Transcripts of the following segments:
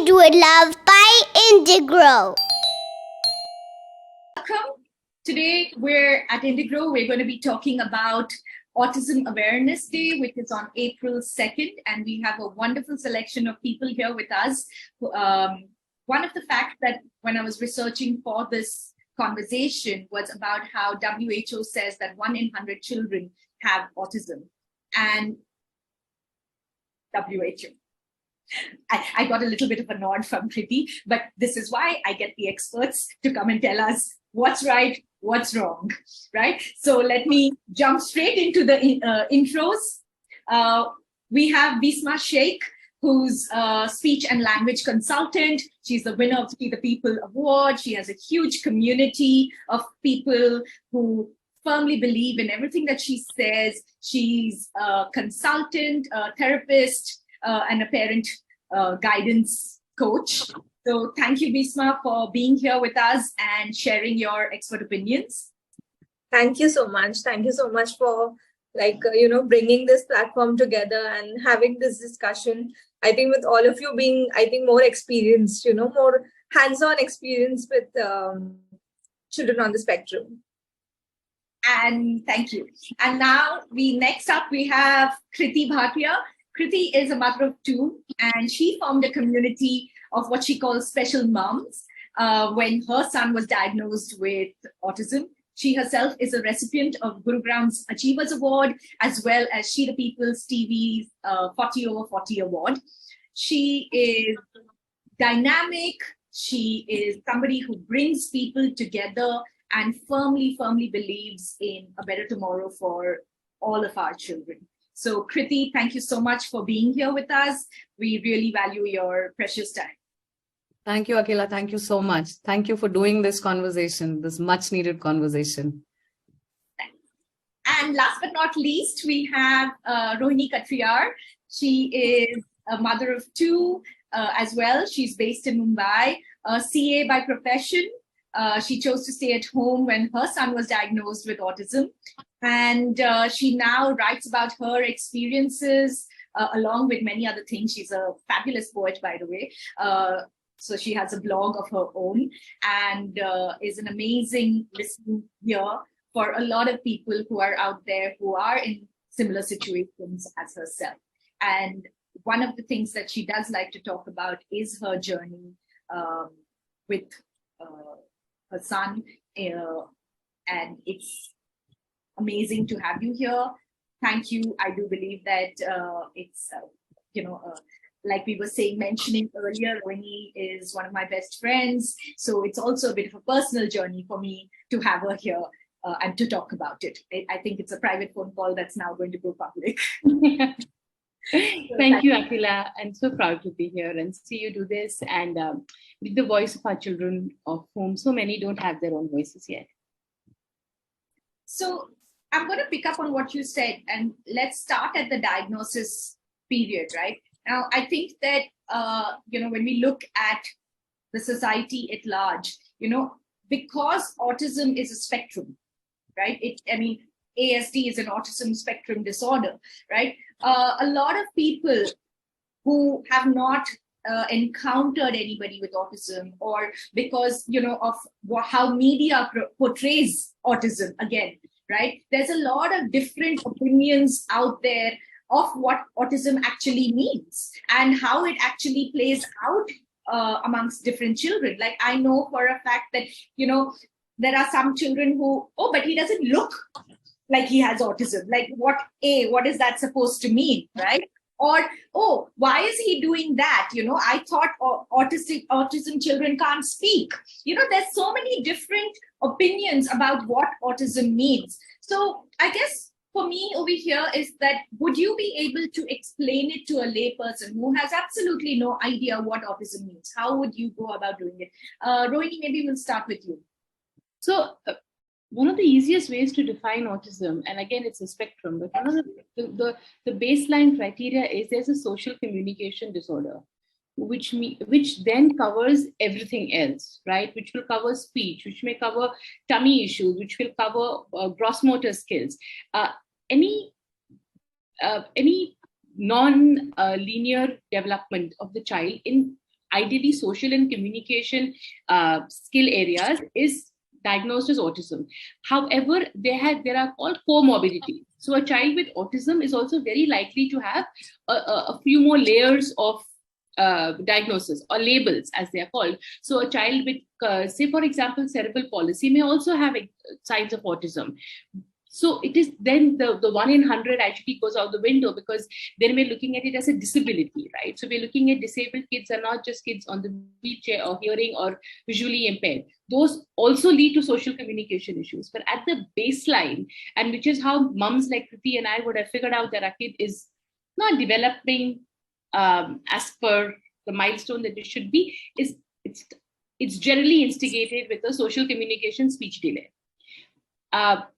Made with Love by Integro. Welcome. Today we're at Integro. We're going to be talking about Autism Awareness Day, which is on April 2nd. And we have a wonderful selection of people here with us. One of the facts that when I was researching for this conversation was about how WHO says that 1 in 100 children have autism. And WHO. I got a little bit of a nod from Kreeti, but this is why I get the experts to come and tell us what's right, what's wrong, right? So let me jump straight into the intros. We have Bisma Shaikh, who's a speech and language consultant. She's the winner of the People Award. She has a huge community of people who firmly believe in everything that she says. She's a consultant, a therapist, and a parent guidance coach. So thank you, Bisma, for being here with us and sharing your expert opinions. Thank you so much. Thank you so much for bringing this platform together and having this discussion. I think with all of you being, more experienced, more hands-on experience with children on the spectrum. And thank you. And now next up we have Kreeti Bhatia. Kreeti is a mother of 2, and she formed a community of what she calls special moms when her son was diagnosed with autism. She herself is a recipient of Gurugram's Achievers Award, as well as She the People's TV's 40 over 40 award. She is dynamic. She is somebody who brings people together and firmly believes in a better tomorrow for all of our children. So Kreeti, thank you so much for being here with us. We really value your precious time. Thank you, Akila. Thank you so much. Thank you for doing this conversation, this much needed conversation. Thanks. And last but not least, we have Rohini Katriar. She is a mother of 2 as well. She's based in Mumbai, a CA by profession. She chose to stay at home when her son was diagnosed with autism. And she now writes about her experiences along with many other things. She's a fabulous poet, by the way. So she has a blog of her own and is an amazing listening ear for a lot of people who are out there who are in similar situations as herself. And one of the things that she does like to talk about is her journey with her son. And it's amazing to have you here. Thank you. I do believe that it's, like we were mentioning earlier, Rohini is one of my best friends. So it's also a bit of a personal journey for me to have her here and to talk about it. I think it's a private phone call that's now going to go public. Thank you, Akila. I'm so proud to be here and see you do this and with the voice of our children, of whom so many don't have their own voices yet. So I'm going to pick up on what you said, and let's start at the diagnosis period, right? Now, I think that, when we look at the society at large, because autism is a spectrum, right? ASD is an autism spectrum disorder, right? A lot of people who have not encountered anybody with autism, or because, of how media portrays autism again, right? There's a lot of different opinions out there of what autism actually means and how it actually plays out amongst different children. Like I know for a fact that, there are some children who, but he doesn't look like he has autism. Like what is that supposed to mean, right? Or, why is he doing that? I thought autism children can't speak. There's so many different opinions about what autism means. So I guess for me over here is that, would you be able to explain it to a layperson who has absolutely no idea what autism means? How would you go about doing it? Rohini, maybe we'll start with you. So one of the easiest ways to define autism, and again, it's a spectrum, but one of the baseline criteria is there's a social communication disorder, which then covers everything else, right? Which will cover speech, which may cover tummy issues, which will cover gross motor skills. Any non-linear development of the child in ideally social and communication skill areas, is diagnosed as autism. However, there are called comorbidities. So a child with autism is also very likely to have a few more layers of diagnosis or labels, as they are called. So a child with, say, for example, cerebral palsy may also have signs of autism. So it is then the 1 in 100 actually goes out the window, because then we're looking at it as a disability, right? So we're looking at disabled kids are not just kids on the wheelchair or hearing or visually impaired. Those also lead to social communication issues. But at the baseline, and which is how mums like Kreeti and I would have figured out that our kid is not developing as per the milestone that it should be, is it's generally instigated with a social communication speech delay.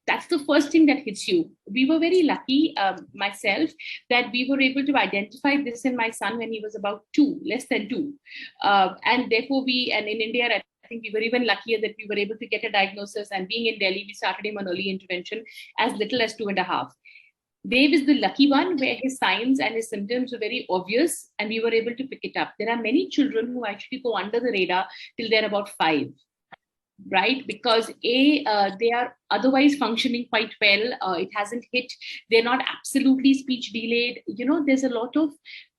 That's the first thing that hits you. We were very lucky, myself, that we were able to identify this in my son when he was about 2, less than 2. And therefore and in India, I think we were even luckier that we were able to get a diagnosis, and being in Delhi, we started him on early intervention as little as 2.5. Dave is the lucky one where his signs and his symptoms were very obvious and we were able to pick it up. There are many children who actually go under the radar till they're about 5. Right? Because they are otherwise functioning quite well. It hasn't hit. They're not absolutely speech delayed. There's a lot of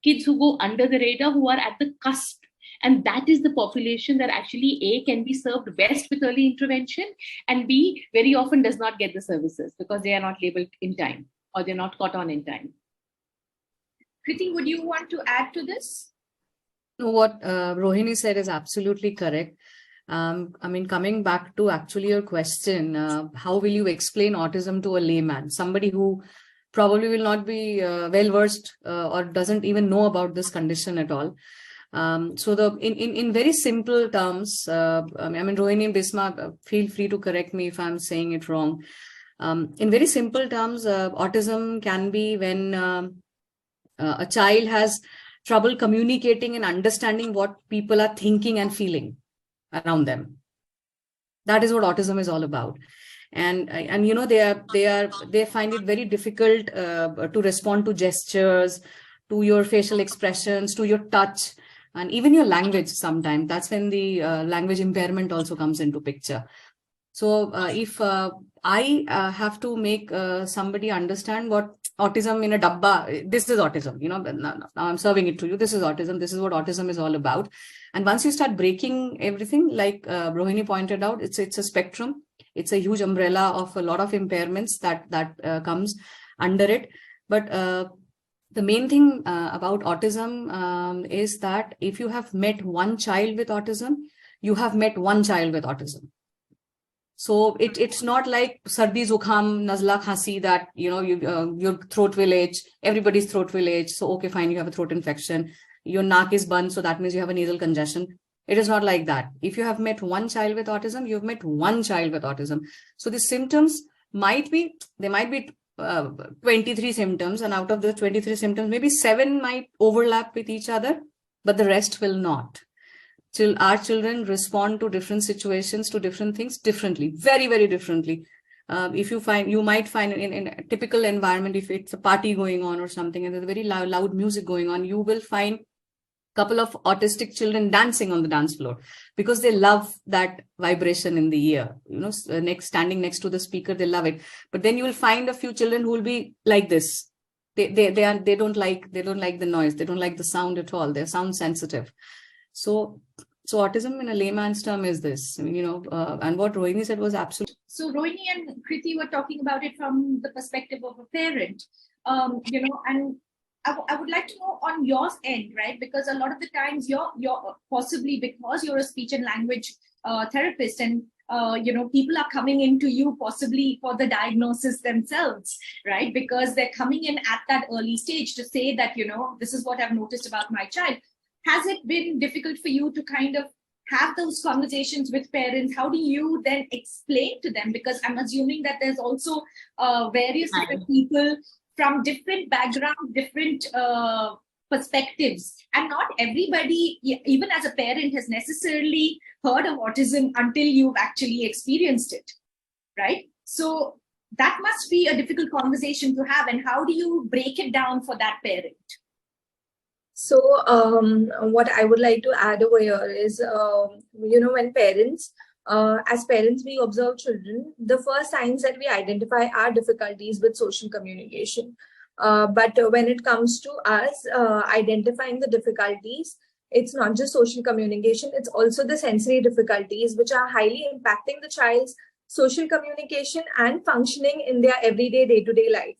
kids who go under the radar who are at the cusp. And that is the population that actually A, can be served best with early intervention, and B, very often does not get the services because they are not labeled in time or they're not caught on in time. Kreeti, would you want to add to this? No, what Rohini said is absolutely correct. Coming back to actually your question, how will you explain autism to a layman, somebody who probably will not be well versed or doesn't even know about this condition at all? So in very simple terms, Rohini and Bisma, feel free to correct me if I'm saying it wrong. In very simple terms, autism can be when a child has trouble communicating and understanding what people are thinking and feeling around them. That is what autism is all about. And they find it very difficult to respond to gestures, to your facial expressions, to your touch, and even your language sometimes. That's when the language impairment also comes into picture. So if I have to make somebody understand what autism in a dabba, this is autism, now I'm serving it to you. This is autism. This is what autism is all about. And once you start breaking everything, like Rohini pointed out, it's a spectrum. It's a huge umbrella of a lot of impairments that comes under it. But the main thing about autism is that if you have met one child with autism, you have met one child with autism. So it's not like sardi, zukham, nazla, khasi that, your throat will itch, everybody's throat will itch. So, okay, fine, you have a throat infection. Your naak is band, so that means you have a nasal congestion. It is not like that. If you have met one child with autism, you've met one child with autism. So the symptoms might be 23 symptoms, and out of the 23 symptoms, maybe 7 might overlap with each other, but the rest will not. Our children respond to different situations, to different things differently, very, very differently. You might find in a typical environment, if it's a party going on or something, and there's very loud music going on, you will find a couple of autistic children dancing on the dance floor because they love that vibration in the ear. Standing next to the speaker, they love it. But then you will find a few children who will be like this. They don't like the noise. They don't like the sound at all. They're sound sensitive. So autism in a layman's term is this, and what Rohini said was absolutely. So Rohini and Kreeti were talking about it from the perspective of a parent, and I would like to know on your end, right? Because a lot of the times you're possibly because you're a speech and language therapist, and people are coming into you possibly for the diagnosis themselves, right? Because they're coming in at that early stage to say that, this is what I've noticed about my child. Has it been difficult for you to kind of have those conversations with parents? How do you then explain to them? Because I'm assuming that there's also various different people from different backgrounds, different perspectives. And not everybody, even as a parent, has necessarily heard of autism until you've actually experienced it, right? So that must be a difficult conversation to have. And how do you break it down for that parent? So what I would like to add over here is, when parents, as parents, we observe children, the first signs that we identify are difficulties with social communication. But when it comes to us identifying the difficulties, it's not just social communication, it's also the sensory difficulties, which are highly impacting the child's social communication and functioning in their everyday day-to-day life.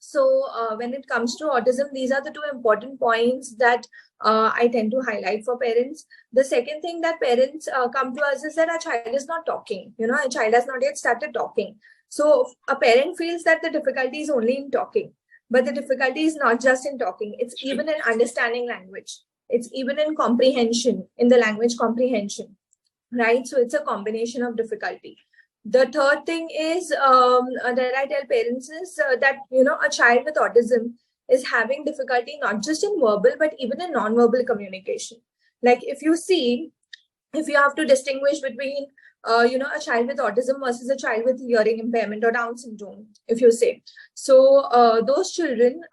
So when it comes to autism, these are the two important points that I tend to highlight for parents. The second thing that parents come to us is that our child is not talking. A child has not yet started talking. So a parent feels that the difficulty is only in talking. But the difficulty is not just in talking. It's even in understanding language. It's even in comprehension, in the language comprehension, right? So it's a combination of difficulty. The third thing is that I tell parents is that, a child with autism is having difficulty not just in verbal, but even in non-verbal communication. Like if you have to distinguish between, a child with autism versus a child with hearing impairment or Down syndrome, if you say. So those children,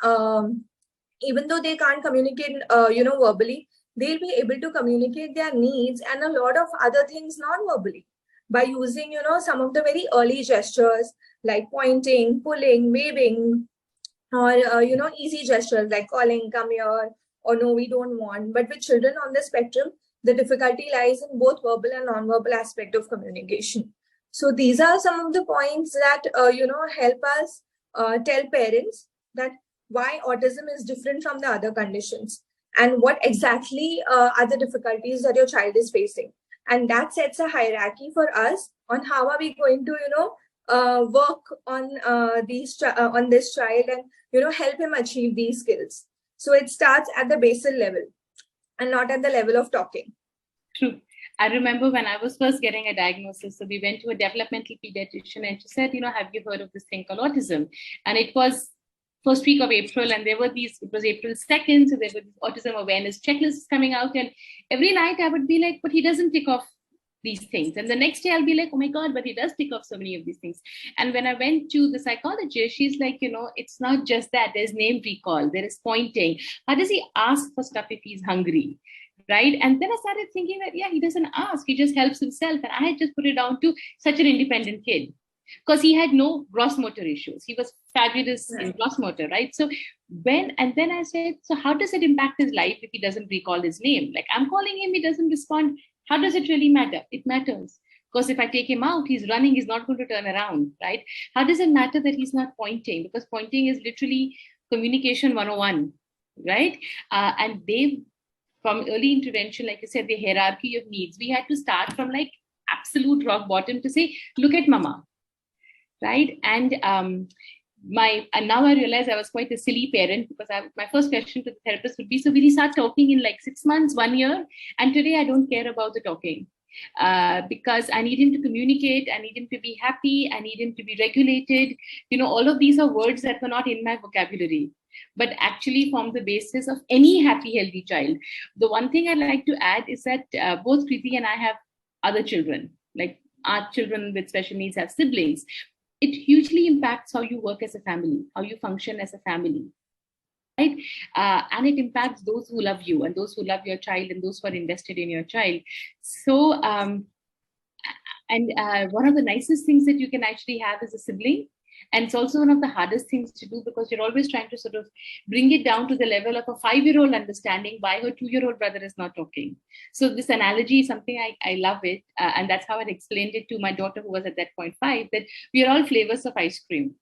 even though they can't communicate, verbally, they'll be able to communicate their needs and a lot of other things non-verbally by using, some of the very early gestures like pointing, pulling, waving, or, easy gestures like calling, come here, or no, we don't want. But with children on the spectrum, the difficulty lies in both verbal and non-verbal aspect of communication. So these are some of the points that, help us tell parents that why autism is different from the other conditions and what exactly are the difficulties that your child is facing. And that sets a hierarchy for us on how are we going to, work on on this child and, help him achieve these skills. So it starts at the basal level and not at the level of talking. True. I remember when I was first getting a diagnosis, so we went to a developmental pediatrician and she said, have you heard of this thing called autism? And it was first week of April, and it was April 2nd, so there were autism awareness checklists coming out, and every night I would be like, but he doesn't tick off these things. And the next day I'll be like, oh my God, but he does tick off so many of these things. And when I went to the psychologist, she's like, it's not just that, there's name recall, there is pointing. How does he ask for stuff if he's hungry? Right. And then I started thinking that, he doesn't ask, he just helps himself. And I had just put it down to such an independent kid, because he had no gross motor issues. He was fabulous in gross motor, right? So then I said, so how does it impact his life if he doesn't recall his name? Like I'm calling him, he doesn't respond. How does it really matter? It matters. Because if I take him out, he's running, he's not going to turn around, right? How does it matter that he's not pointing? Because pointing is literally communication 101, right? And from early intervention, like I said, the hierarchy of needs, we had to start from like absolute rock bottom to say, look at mama. Right. And now I realize I was quite a silly parent, because my first question to the therapist would be, so will he start talking in like 6 months, 1 year? And today I don't care about the talking, because I need him to communicate. I need him to be happy. I need him to be regulated. All of these are words that were not in my vocabulary, but actually form the basis of any happy, healthy child. The one thing I'd like to add is that both Kreeti and I have other children, like our children with special needs have siblings. It hugely impacts how you work as a family, how you function as a family, right? And it impacts those who love you and those who love your child and those who are invested in your child. So, one of the nicest things that you can actually have is a sibling. And it's also one of the hardest things to do, because you're always trying to sort of bring it down to the level of a 5-year-old understanding why her 2-year-old brother is not talking. So this analogy is something I love it. And that's how I explained it to my daughter, who was at that point 5, that we are all flavors of ice cream.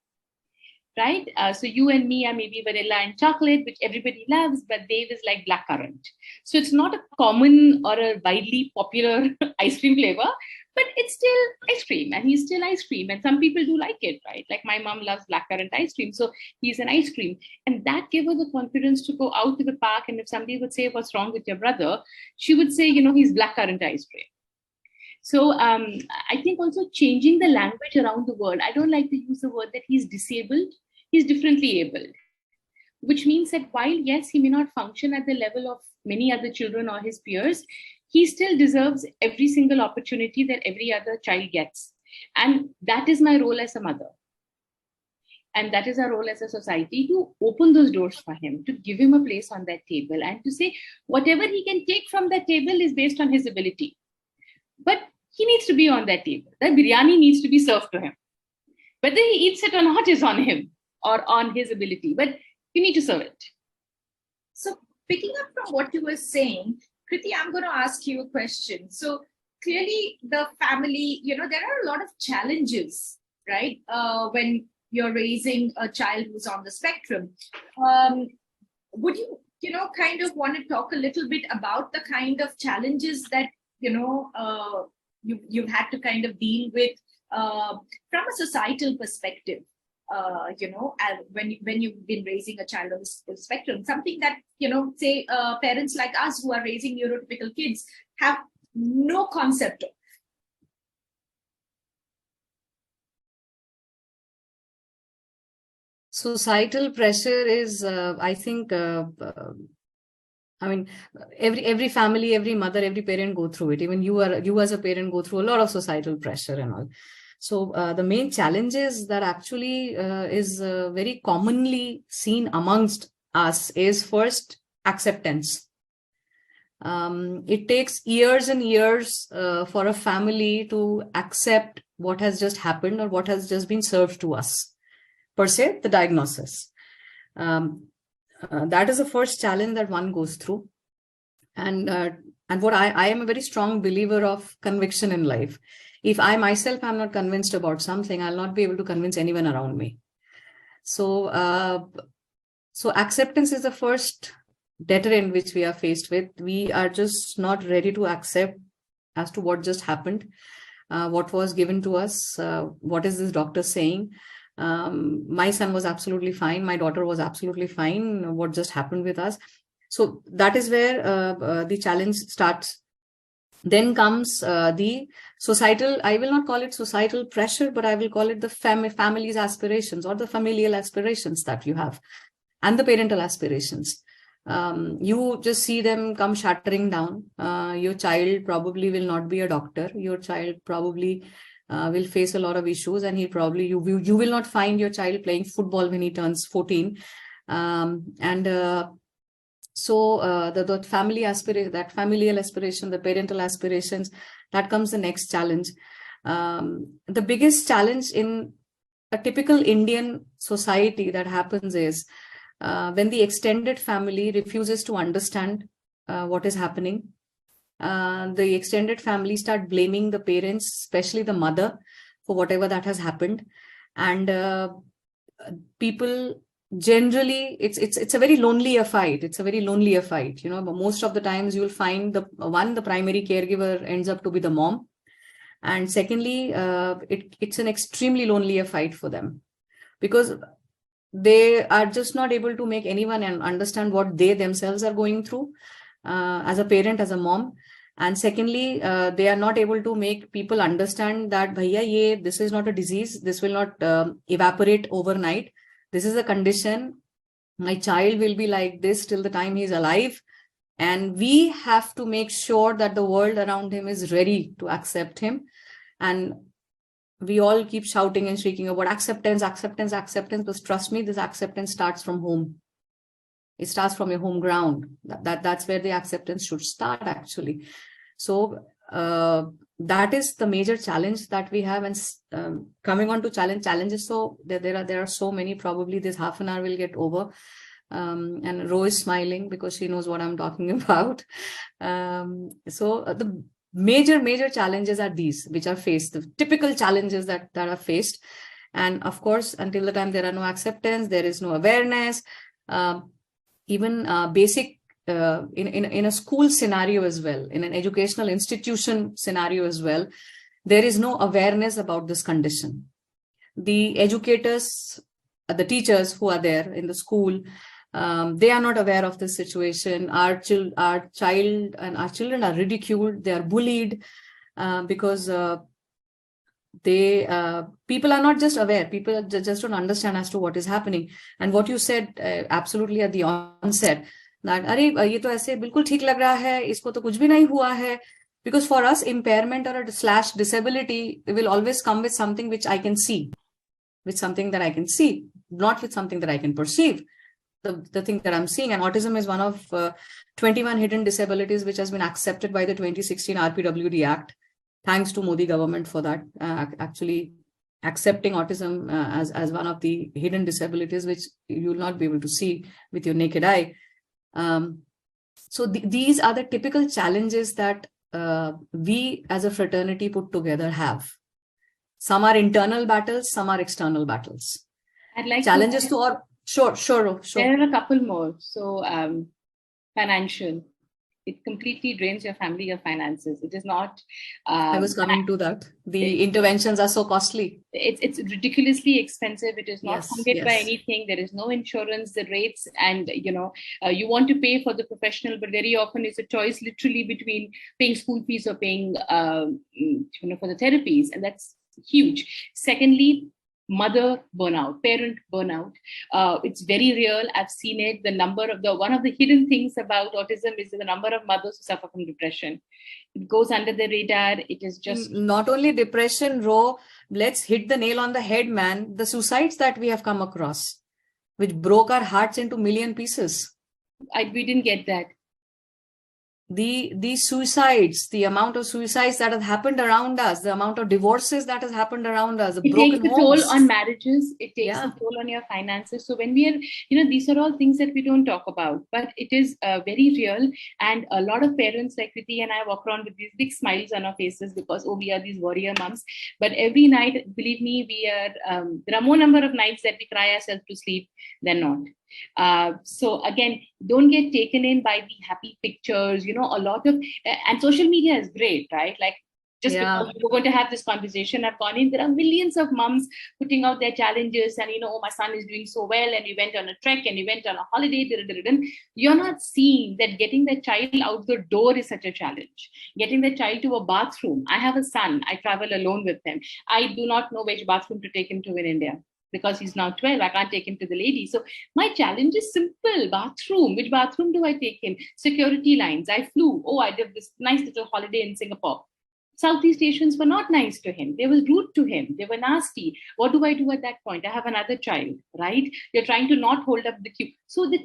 Right? So you and me are maybe vanilla and chocolate, which everybody loves, but Dave is like blackcurrant. So it's not a common or a widely popular ice cream flavor, but it's still ice cream, and he's still ice cream. And some people do like it, right? Like my mom loves blackcurrant ice cream, so he's an ice cream. And that gave her the confidence to go out to the park. And if somebody would say, what's wrong with your brother? She would say, he's blackcurrant ice cream. So I think also changing the language around the word. I don't like to use the word that he's disabled. He's differently abled, which means that while, yes, he may not function at the level of many other children or his peers, he still deserves every single opportunity that every other child gets. And that is my role as a mother. And that is our role as a society, to open those doors for him, to give him a place on that table, and to say whatever he can take from that table is based on his ability. But he needs to be on that table. That biryani needs to be served to him. Whether he eats it or not is on him or on his ability, but you need to serve it. So picking up from what you were saying, Kreeti, I'm going to ask you a question. So clearly the family, there are a lot of challenges, right? When you're raising a child who's on the spectrum. Would you, kind of want to talk a little bit about the kind of challenges that, you've had to kind of deal with from a societal perspective, when you've been raising a child on the spectrum, something that, say parents like us who are raising neurotypical kids have no concept of. Societal pressure is, I think, I mean, every family, every mother, every parent go through it. Even you as a parent go through a lot of societal pressure and all. So the main challenges that actually is very commonly seen amongst us is first acceptance. It takes years and years for a family to accept what has just happened or what has just been served to us. Per se, the diagnosis. That is the first challenge that one goes through. And what I am a very strong believer of conviction in life. If I myself am not convinced about something, I'll not be able to convince anyone around me. So acceptance is the first deterrent which we are faced with. We are just not ready to accept as to what just happened, what was given to us, what is this doctor saying. My son was absolutely fine. My daughter was absolutely fine. What just happened with us? So that is where the challenge starts. Then comes the societal, I will not call it societal pressure, but I will call it the family's aspirations or the familial aspirations that you have and the parental aspirations. You just see them come shattering down. Your child probably will not be a doctor. Your child probably will face a lot of issues, and he probably, you will not find your child playing football when he turns 14. So the family aspiration, that familial aspiration, the parental aspirations, that comes the next challenge. The biggest challenge in a typical Indian society that happens is when the extended family refuses to understand what is happening. The extended family start blaming the parents, especially the mother, for whatever that has happened. And people generally, it's a very lonelier fight. It's a very lonelier fight. But most of the times you'll find the primary caregiver ends up to be the mom. And secondly, it's an extremely lonelier fight for them, because they are just not able to make anyone understand what they themselves are going through as a parent, as a mom. And secondly, they are not able to make people understand that, bhaiya, this is not a disease. This will not evaporate overnight. This is a condition. My child will be like this till the time he's alive. And we have to make sure that the world around him is ready to accept him. And we all keep shouting and shrieking about acceptance, acceptance, acceptance. But trust me, this acceptance starts from home. It starts from your home ground. That's where the acceptance should start, actually. So that is the major challenge that we have. And coming on to challenges, so there are so many. Probably this half an hour will get over. And Ro is smiling because she knows what I'm talking about. So the major challenges are these, which are faced, the typical challenges that are faced. And of course, until the time there are no acceptance, there is no awareness. Even basic in a school scenario as well, in an educational institution scenario as well, there is no awareness about this condition. The educators, the teachers who are there in the school, they are not aware of this situation. Our child and our children are ridiculed. They are bullied because people are not just aware. People just don't understand as to what is happening. And what you said absolutely at the onset, that अरे ये तो ऐसे बिल्कुल ठीक लग रहा है, इसको तो कुछ भी नहीं हुआ है. Because for us, impairment or / disability will always come with something which I can see, with something that I can see. not with something that I can perceive. The thing that I'm seeing, and autism is one of 21 hidden disabilities which has been accepted by the 2016 RPWD Act. Thanks to Modi government for that, actually accepting autism as one of the hidden disabilities which you will not be able to see with your naked eye. So these are the typical challenges that we as a fraternity put together have. Some are internal battles, some are external battles. I'd like Challenges to our sure. There are a couple more. So financial. It completely drains your family of finances. It is not. I was coming to that. The interventions are so costly. It's ridiculously expensive. It is not funded by yes. anything. There is no insurance. The rates, and you want to pay for the professional, but very often it's a choice, literally, between paying school fees or paying, for the therapies, and that's huge. Secondly, mother burnout, parent burnout. It's very real. I've seen it. One of the hidden things about autism is the number of mothers who suffer from depression. It goes under the radar. It is just not only depression, Ro. Let's hit the nail on the head, man. The suicides that we have come across, which broke our hearts into million pieces. We didn't get that. The suicides, the amount of suicides that has happened around us, the amount of divorces that has happened around us, the broken homes. It takes a toll on marriages. It takes a toll on your finances. So when we are, these are all things that we don't talk about, but it is very real. And a lot of parents like Kreeti and I walk around with these big smiles on our faces because, we are these warrior moms. But every night, believe me, there are more number of nights that we cry ourselves to sleep than not. So again, don't get taken in by the happy pictures, a lot of, and social media is great, right? Like, just because we're going to have this conversation, I've gone in, there are millions of moms putting out their challenges and, my son is doing so well and we went on a trek and we went on a holiday. You're not seeing that getting the child out the door is such a challenge. Getting the child to a bathroom. I have a son. I travel alone with him. I do not know which bathroom to take him to in India. Because he's now 12, I can't take him to the lady. So my challenge is simple. Bathroom. Which bathroom do I take him? Security lines. I flew. I did this nice little holiday in Singapore. Southeast Asians were not nice to him. They were rude to him. They were nasty. What do I do at that point? I have another child, right? You're trying to not hold up the queue. So when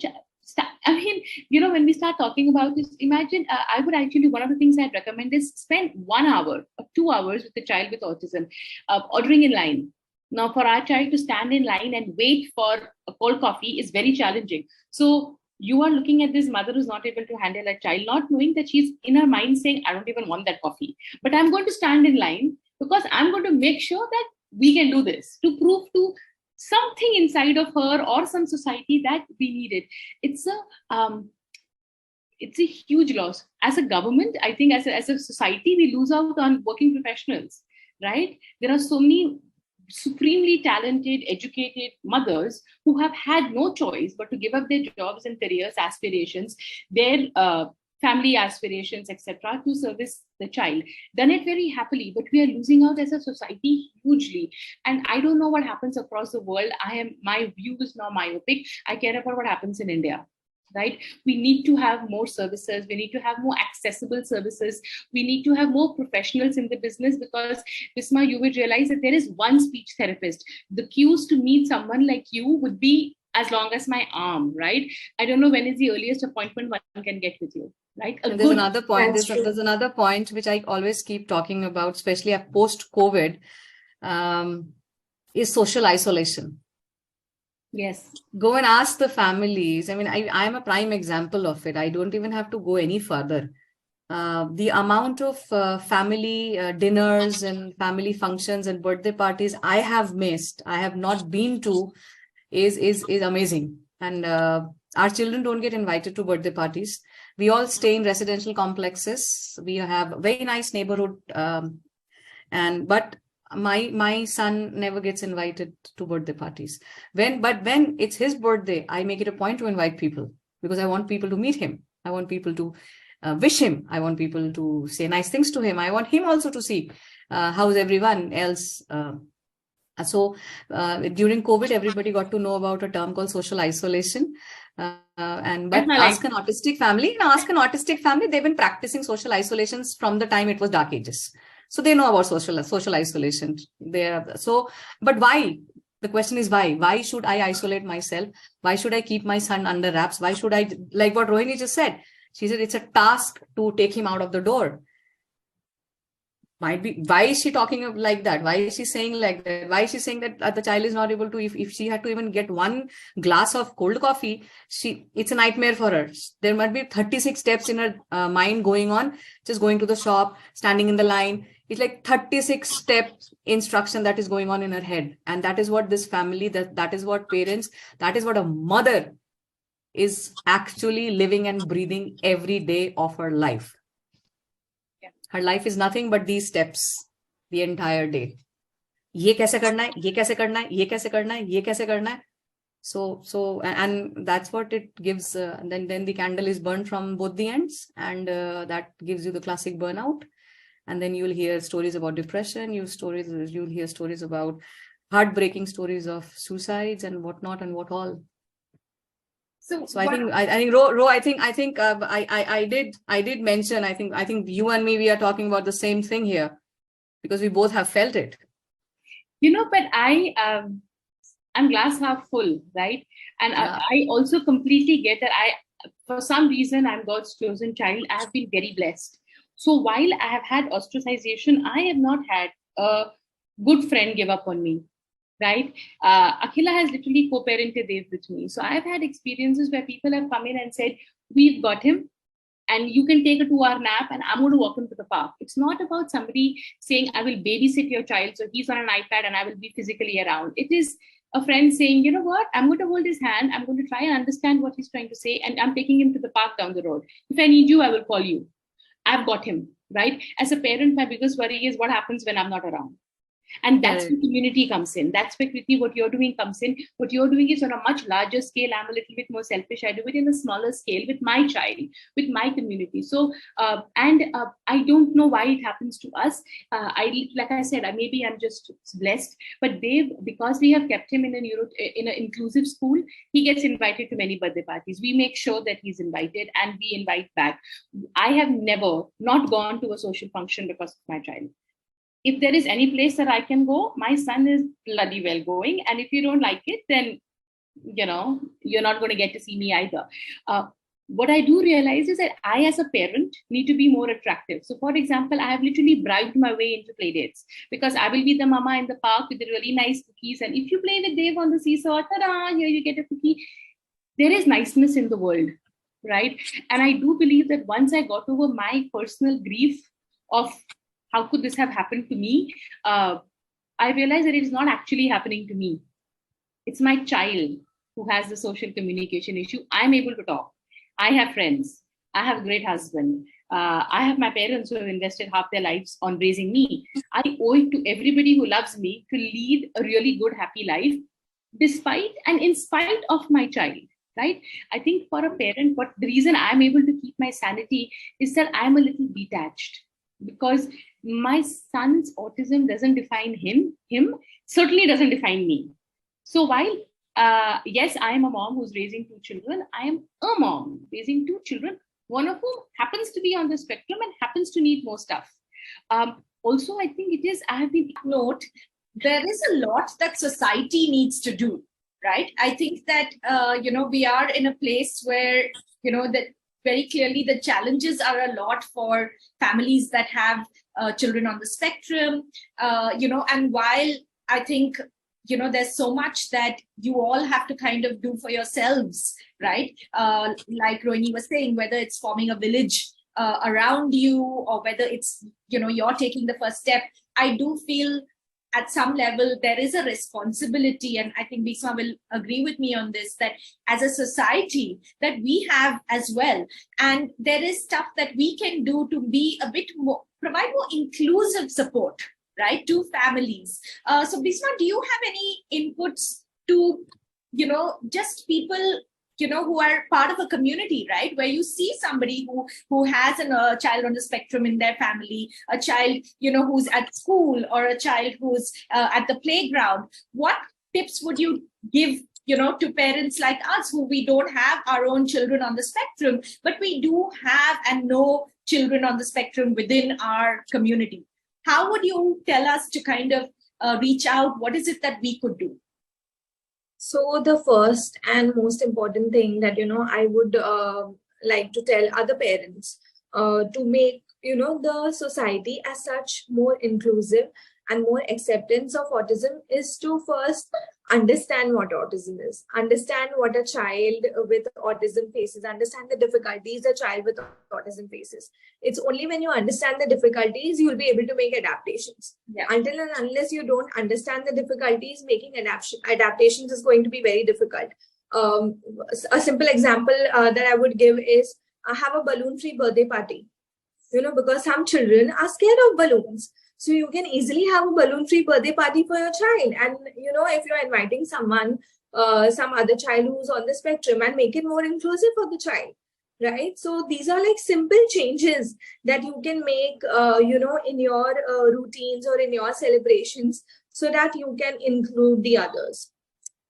we start talking about this, imagine, I would actually, one of the things I'd recommend is spend 1 hour or 2 hours with the child with autism, ordering in line. Now, for our child to stand in line and wait for a cold coffee is very challenging. So you are looking at this mother who's not able to handle a child, not knowing that she's in her mind saying, I don't even want that coffee, but I'm going to stand in line because I'm going to make sure that we can do this, to prove to something inside of her or some society that we need it. It's a huge loss. As a government, I think as a society, we lose out on working professionals, right? There are so many supremely talented, educated mothers who have had no choice but to give up their jobs and careers, aspirations, their family aspirations, etc., to service the child. Done it very happily, but we are losing out as a society hugely. And I don't know what happens across the world. My view is now myopic. I care about what happens in India. Right? We need to have more services. We need to have more accessible services. We need to have more professionals in the business because, Bisma, you would realize that there is one speech therapist. The queues to meet someone like you would be as long as my arm, right? I don't know when is the earliest appointment one can get with you, right? There's another point. There's another point which I always keep talking about, especially post-COVID, is social isolation. Yes. Go and ask the families. I mean, I am a prime example of it. I don't even have to go any further. The amount of family dinners and family functions and birthday parties I have missed, I have not been to, is amazing. And our children don't get invited to birthday parties. We all stay in residential complexes. We have a very nice neighborhood, but my son never gets invited to birthday parties. When it's his birthday, I make it a point to invite people because I want people to meet him. I want people to wish him. I want people to say nice things to him. I want him also to see how's everyone else. So during COVID, everybody got to know about a term called social isolation. Ask an autistic family. They've been practicing social isolations from the time it was dark ages. So they know about social isolation. But why? The question is why? Why should I isolate myself? Why should I keep my son under wraps? Why should I, like what Rohini just said? She said it's a task to take him out of the door. Might be, why is she talking like that? Why is she saying like that? Why is she saying that the child is not able to, if she had to even get one glass of cold coffee, it's a nightmare for her. There might be 36 steps in her mind going on, just going to the shop, standing in the line. It's like 36 steps instruction that is going on in her head. And that is what this family, that is what parents, that is what a mother is actually living and breathing every day of her life. Her life is nothing but these steps the entire day. ये कैसे करना है, ये कैसे करना है, ये कैसे करना है, ये कैसे करना है. So, and that's what it gives. Then the candle is burned from both the ends, and that gives you the classic burnout. And then you'll hear stories about depression. You'll hear stories about heartbreaking stories of suicides and whatnot and what all. So I think Ro, I think I did mention, I think you and me, we are talking about the same thing here because we both have felt it. But I'm glass half full, right? And Yeah. I also completely get that for some reason, I'm God's chosen child. I have been very blessed. So while I have had ostracization, I have not had a good friend give up on me. Right? Akhila has literally co-parented Dev with me. So I've had experiences where people have come in and said, we've got him and you can take a 2-hour nap and I'm going to walk him to the park. It's not about somebody saying, I will babysit your child. So he's on an iPad and I will be physically around. It is a friend saying, you know what, I'm going to hold his hand. I'm going to try and understand what he's trying to say. And I'm taking him to the park down the road. If I need you, I will call you. I've got him, right? As a parent, my biggest worry is what happens when I'm not around. And that's where community comes in. That's where, Kreeti, what you're doing comes in. What you're doing is on a much larger scale. I'm a little bit more selfish. I do it in a smaller scale with my child, with my community. So, I don't know why it happens to us. Like I said, maybe I'm just blessed. But because we have kept him in an inclusive school, he gets invited to many birthday parties. We make sure that he's invited and we invite back. I have never not gone to a social function because of my child. If there is any place that I can go, my son is bloody well going. And if you don't like it, then, you're not going to get to see me either. What I do realize is that I, as a parent, need to be more attractive. So, for example, I have literally bribed my way into play dates because I will be the mama in the park with the really nice cookies. And if you play with Dave on the seesaw, ta-da, here you get a cookie. There is niceness in the world, right? And I do believe that once I got over my personal grief of how could this have happened to me? I realized that it is not actually happening to me. It's my child who has the social communication issue. I'm able to talk. I have friends. I have a great husband. I have my parents who have invested half their lives on raising me. I owe it to everybody who loves me to lead a really good, happy life, despite and in spite of my child. Right? I think for a parent, the reason I'm able to keep my sanity is that I'm a little detached. Because my son's autism doesn't define him certainly doesn't define me. So while, yes, I am a mom who's raising 2 children, I am a mom raising 2 children, one of whom happens to be on the spectrum and happens to need more stuff. Also, I think I have been note, there is a lot that society needs to do, right? I think that, we are in a place where, that very clearly the challenges are a lot for families that have children on the spectrum, and while I think, there's so much that you all have to kind of do for yourselves, right? Like Rohini was saying, whether it's forming a village around you or whether it's, you're taking the first step, I do feel at some level, there is a responsibility, and I think Bisma will agree with me on this, that as a society that we have as well. And there is stuff that we can do to be a bit more, provide more inclusive support, right, to families. So Bisma, do you have any inputs to, just people, who are part of a community, right? Where you see somebody who has a child on the spectrum in their family, a child, who's at school, or a child who's at the playground. What tips would you give, to parents like us who we don't have our own children on the spectrum, but we do have and know children on the spectrum within our community? How would you tell us to kind of reach out? What is it that we could do? So the first and most important thing that, I would like to tell other parents to make, the society as such more inclusive and more acceptance of autism is to first understand what autism is, understand what a child with autism faces, understand the difficulties a child with autism faces. It's only when you understand the difficulties, you'll be able to make adaptations. Yeah. Until and unless you don't understand the difficulties, making adaptations is going to be very difficult. A simple example that I would give is have a balloon-free birthday party. Because some children are scared of balloons. So you can easily have a balloon-free birthday party for your child. And, if you're inviting someone, some other child who's on the spectrum, and make it more inclusive for the child, right? So these are like simple changes that you can make, in your routines or in your celebrations so that you can include the others.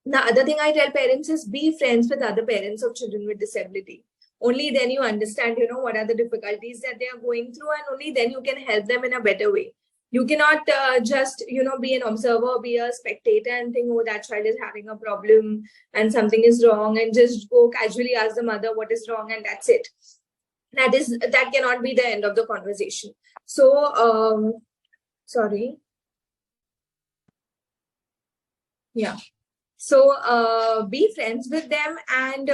The other thing I tell parents is be friends with other parents of children with disability. Only then you understand, what are the difficulties that they are going through, and only then you can help them in a better way. You cannot just, be an observer, be a spectator and think, oh, that child is having a problem and something is wrong, and just go casually ask the mother what is wrong and that's it. That cannot be the end of the conversation. So, sorry. Yeah. So be friends with them and,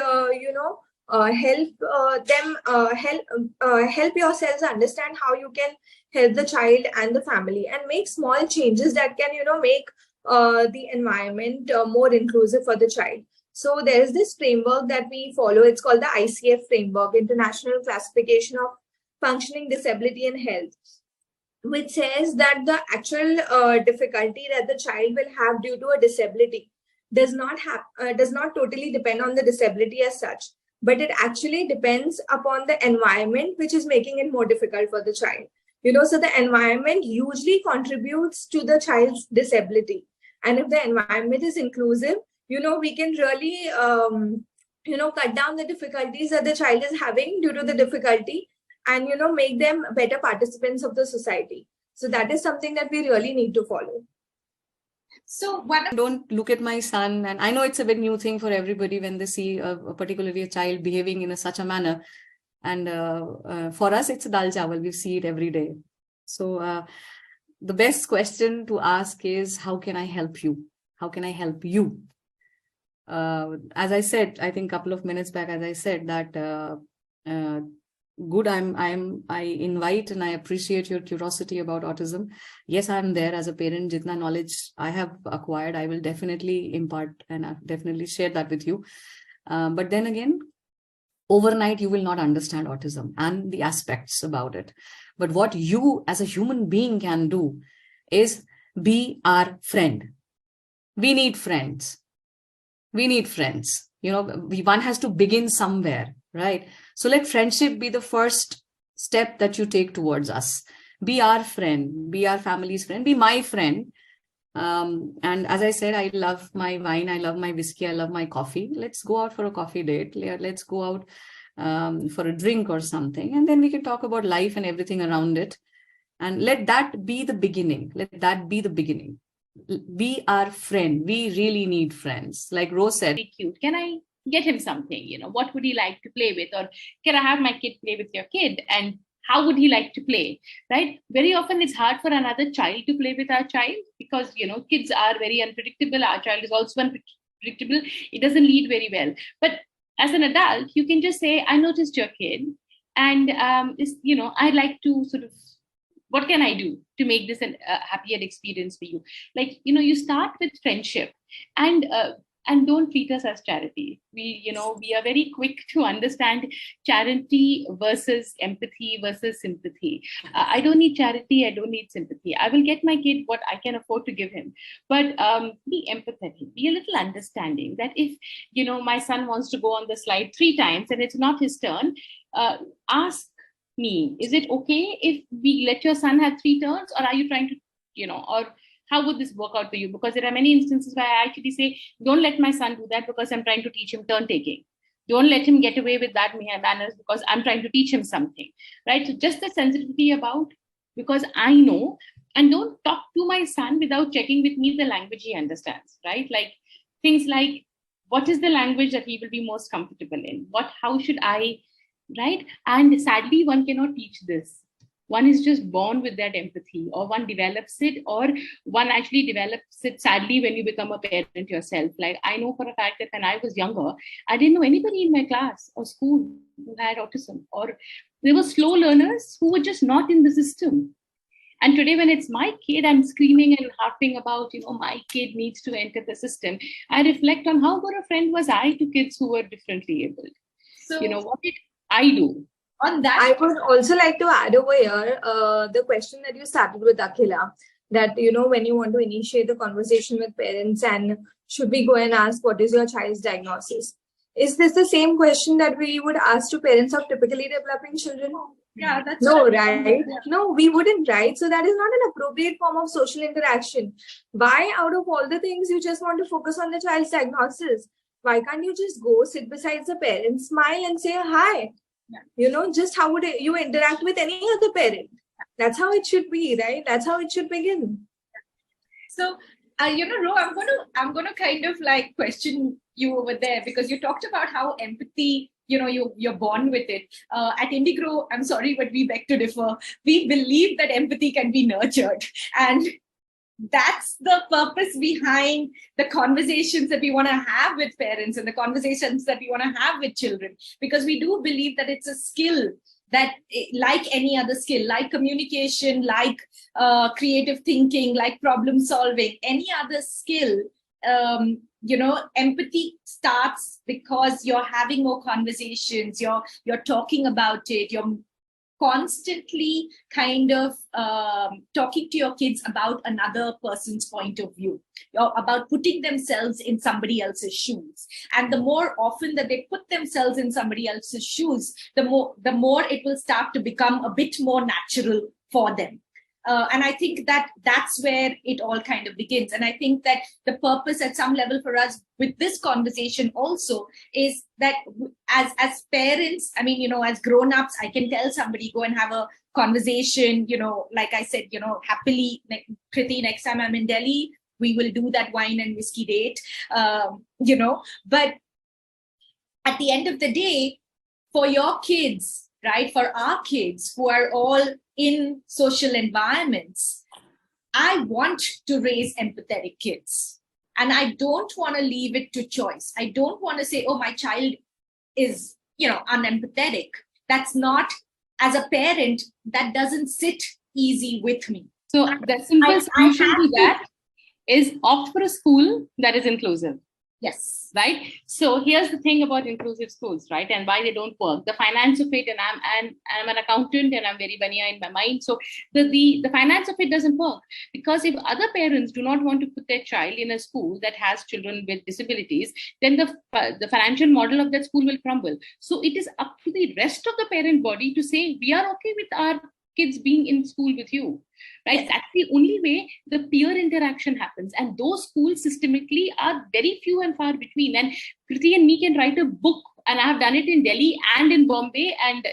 help yourselves understand how you can help the child and the family, and make small changes that can, make the environment more inclusive for the child. So there is this framework that we follow. It's called the ICF framework, International Classification of Functioning Disability and Health, which says that the actual difficulty that the child will have due to a disability does not totally depend on the disability as such, but it actually depends upon the environment which is making it more difficult for the child. So the environment usually contributes to the child's disability, and if the environment is inclusive, we can really cut down the difficulties that the child is having due to the difficulty, and make them better participants of the society. So that is something that we really need to follow. So don't look at my son, and I know it's a bit new thing for everybody when they see particularly a child behaving in such a manner, and for us it's a dal chawal, we see it every day. So the best question to ask is, how can I help you? How can I help you? As I said, I think a couple of minutes back, as I said that good, I invite and I appreciate your curiosity about autism. Yes, I'm there as a parent. Jitna knowledge I have acquired, I will definitely impart and I'll definitely share that with you. But then again, overnight you will not understand autism and the aspects about it. But what you as a human being can do is be our friend. We need friends. We need friends. One has to begin somewhere, right? So let friendship be the first step that you take towards us. Be our friend, be our family's friend, be my friend. And as I said, I love my wine, I love my whiskey, I love my coffee. Let's go out for a coffee date. Let's go out for a drink or something. And then we can talk about life and everything around it. And let that be the beginning. Let that be the beginning. Be our friend. We really need friends. Like Rose said, Very cute. Can I get him something? What would he like to play with? Or can I have my kid play with your kid? And how would he like to play? Right? Very often it's hard for another child to play with our child because, kids are very unpredictable. Our child is also unpredictable. It doesn't lead very well. But as an adult, you can just say, I noticed your kid and, I'd like to sort of, what can I do to make this a happier experience for you? Like, you start with friendship and don't treat us as charity. We are very quick to understand charity versus empathy versus sympathy. I don't need charity. I don't need sympathy. I will get my kid what I can afford to give him. But be empathetic, be a little understanding that if, my son wants to go on the slide 3 times and it's not his turn, ask me, is it okay if we let your son have 3 turns, or are you trying to, or how would this work out for you? Because there are many instances where I actually say, don't let my son do that because I'm trying to teach him turn taking. Don't let him get away with that manners because I'm trying to teach him something, right? So just the sensitivity about, because I know, and don't talk to my son without checking with me the language he understands, right? Like things like, what is the language that he will be most comfortable in? How should I, right? And sadly, one cannot teach this. One is just born with that empathy, or one develops it, or one actually develops it sadly when you become a parent yourself. Like, I know for a fact that when I was younger, I didn't know anybody in my class or school who had autism, or there were slow learners who were just not in the system. And today, when it's my kid, I'm screaming and harping about, my kid needs to enter the system. I reflect on how good a friend was I to kids who were differently abled. So, what did I do? On that, I would also like to add over here the question that you started with, Akhila, that, when you want to initiate the conversation with parents and should we go and ask, what is your child's diagnosis? Is this the same question that we would ask to parents of typically developing children? Yeah, that's no, right? No, we wouldn't, right? So that is not an appropriate form of social interaction. Why, out of all the things, you just want to focus on the child's diagnosis? Why can't you just go sit beside the parent, smile and say hi? Yeah. Just how would you interact with any other parent? That's how it should be, right? That's how it should begin. So, Ro, I'm gonna kind of like question you over there, because you talked about how empathy, you're born with it. At Indigrow, I'm sorry, but we beg to differ. We believe that empathy can be nurtured, and that's the purpose behind the conversations that we want to have with parents and the conversations that we want to have with children, because we do believe that it's a skill that, like any other skill, like communication, like creative thinking, like problem solving, any other skill, empathy starts because you're having more conversations, you're talking about it, you're constantly kind of talking to your kids about another person's point of view, about putting themselves in somebody else's shoes. And the more often that they put themselves in somebody else's shoes, the more it will start to become a bit more natural for them. And I think that that's where it all kind of begins. And I think that the purpose at some level for us with this conversation also is that as parents, I mean, as grown-ups, I can tell somebody, go and have a conversation, like I said, happily, Kreeti, next time I'm in Delhi, we will do that wine and whiskey date, but at the end of the day, for your kids, right, for our kids who are all in social environments, I want to raise empathetic kids. And I don't want to leave it to choice. I don't want to say, oh, my child is, unempathetic. That's not, as a parent, that doesn't sit easy with me. So the simple solution to that is opt for a school that is inclusive. Yes. Right. So here's the thing about inclusive schools, right? And why they don't work. The finance of it, and I'm an accountant and I'm very banya in my mind. So the finance of it doesn't work, because if other parents do not want to put their child in a school that has children with disabilities, then the financial model of that school will crumble. So it is up to the rest of the parent body to say, we are okay with our kids being in school with you, right? Yes. That's the only way the peer interaction happens. And those schools systemically are very few and far between. And Kreeti and me can write a book, and I have done it in Delhi and in Bombay. And,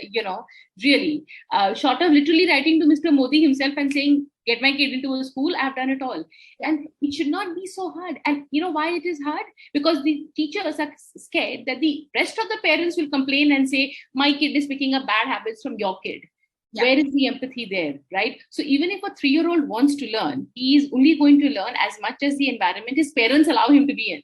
really, short of literally writing to Mr. Modi himself and saying, get my kid into a school, I have done it all. And it should not be so hard. And you know why it is hard? Because the teachers are scared that the rest of the parents will complain and say, my kid is picking up bad habits from your kid. Yeah. Where is the empathy there, right? So even if a 3-year-old wants to learn, he is only going to learn as much as the environment his parents allow him to be in.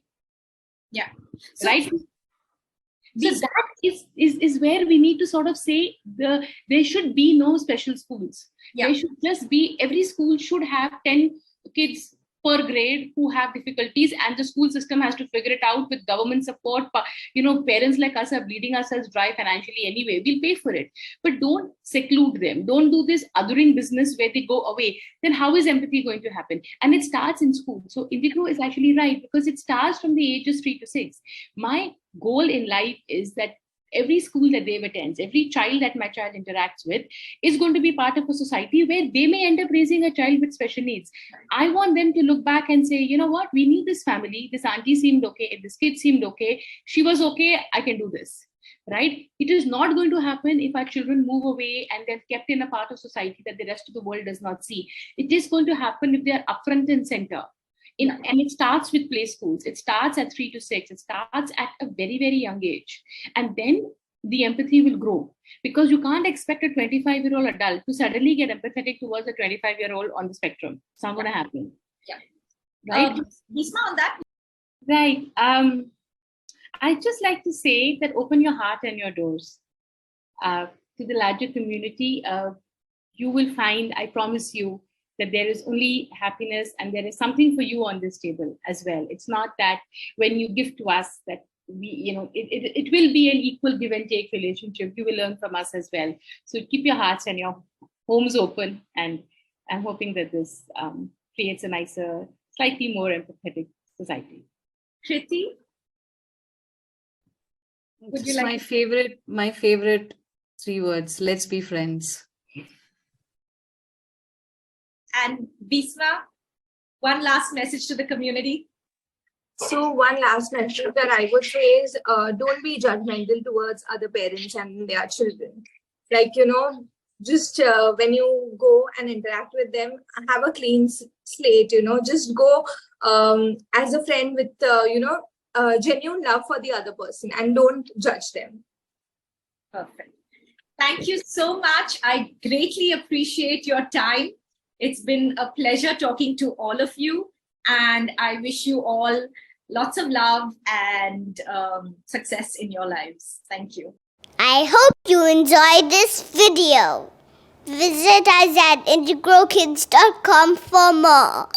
Yeah. So, right? So that is where we need to sort of say there should be no special schools. Yeah. There should just be, every school should have 10 kids per grade who have difficulties, and the school system has to figure it out with government support. Parents like us are bleeding ourselves dry financially anyway. We'll pay for it. But don't seclude them. Don't do this othering business where they go away. Then how is empathy going to happen? And it starts in school. So Indigrow is actually right, because it starts from the ages 3 to 6. My goal in life is that every school that Dave attends, every child that my child interacts with is going to be part of a society where they may end up raising a child with special needs. I want them to look back and say, you know what, we need this family. This auntie seemed okay. This kid seemed okay. She was okay. I can do this. Right? It is not going to happen if our children move away and they're kept in a part of society that the rest of the world does not see. It is going to happen if they are upfront and center. And it starts with play schools. It starts at 3 to 6. It starts at a very, very young age. And then the empathy will grow, because you can't expect a 25-year-old adult to suddenly get empathetic towards a 25-year-old on the spectrum. It's not going to happen. Yeah. Right? Bisma, on that. Right. I'd just like to say that open your heart and your doors to the larger community. You will find, I promise you, that there is only happiness and there is something for you on this table as well. It's not that when you give to us that it will be an equal give and take relationship. You will learn from us as well. So keep your hearts and your homes open, and I'm hoping that this creates a nicer, slightly more empathetic society. Kreeti, would you It's like my favorite 3 words. Let's be friends. And Bisma, one last message to the community. So one last message that I would say is don't be judgmental towards other parents and their children. Like, just when you go and interact with them, have a clean slate, just go as a friend with, genuine love for the other person, and don't judge them. Perfect. Thank you so much. I greatly appreciate your time. It's been a pleasure talking to all of you, and I wish you all lots of love and success in your lives. Thank you. I hope you enjoyed this video. Visit us at integralkids.com for more.